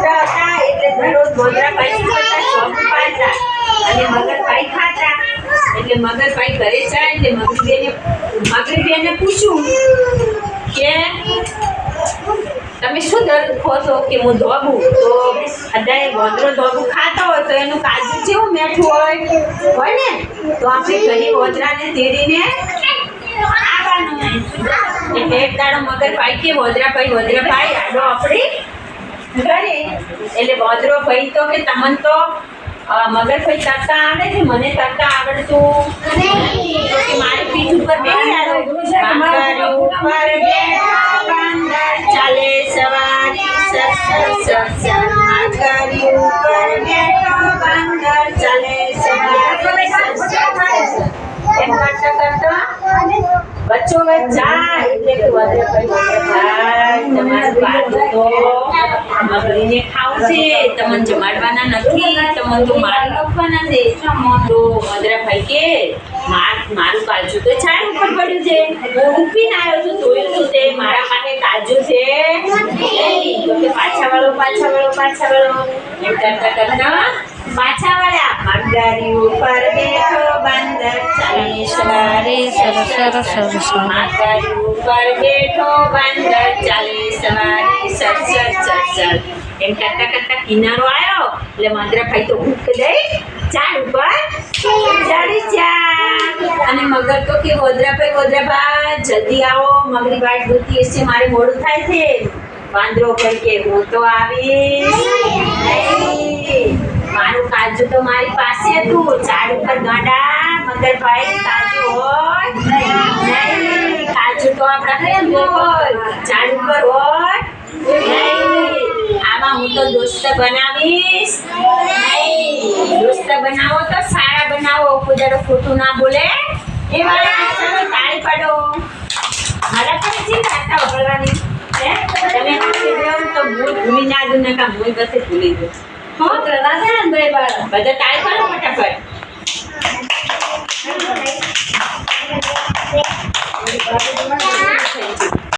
મોટા હતા એટલે દરરોજ ગોદરાભાઈ શું કરતા ચોક પાડતા અને મગરભાઈ ખાતા એટલે મગરભાઈ ઘરે જાય એટલે મગરીબેને પૂછ્યું કે તમે શું દર ખો છો કે હું ધોબું તો અત્યારે ગોદરો ધોબું ખાતો હોય તો એનું કાજુ કેવું મીઠું હોય ને તો આપણે ઘણી ગોદરાને તેડીને આવવાનું એટલે એક દાડો મગરભાઈ કે વોદરાભાઈ આડો આપણી ઘરે એટલે વોદરો ભાઈ તો કે તમને તો મગરભાઈ તરતા આવડે છે મને તરતા આવડતું તો કે મારી પીઠ ઉપર બેસી આવ્યો ઉપર બેઠો બાંદર ચાલે સવારી સર મારી ઉપર બેઠો બાંદર ચાલે સવારી એમ કરતા બચ્ચો જાય એટલે વોદરાભાઈ તમારું કાજુ તો મગરીને ખાવશે તમને જમાડવાના નથી તમને તો મારી નાખવાના છે તો વોદરાભાઈ કે મારું કાજુ તો છાણ ઉપર પડ્યું છે હું ઉભીને આવ્યો છું જોયું છું તે મારા માટે કાજુ છે તો કે પાછા વળો એમ કરતા પાછા વળ્યા મગરી ઉપર બેઠો બાંદર ચાલે સવારે મગરી ઉપર બેઠો બાંદર ચાલે સવારે સર એમ કરતા કિનારો આવ્યો એટલે વોદરાભાઈ તો ભૂખ લઈ ઝાડ ઉપર ચડી ગયા અને મગર તો કે વોદરાભાઈ જલ્દી આવો મગરી વાટ જોતી હશે મારે મોડું થાય છે વાંદરો ભાઈ કે હું તો આવીશ મારું કાજુ તો મારી પાસે હતું ઝાડ ઉપર ગાંડા મગરભાઈ કાજુ હોય નહીં કાજુ તો આપણા કેમ હોય ઝાડ ઉપર હોય નહીં આમાં હું તો દોસ્ત બનાવીશ નહીં દોસ્ત બનાવો તો સારા બનાવો કોઈ દાડો ખોટું ના બોલે એવા ચલો તાળી પાડો મારા પાસે ચિંતા વગળવાની તમે તો ભૂલી ના દઉં ને કામ હું બસે ભૂલી દઉં બધા તાળી પાડો ફટાફટ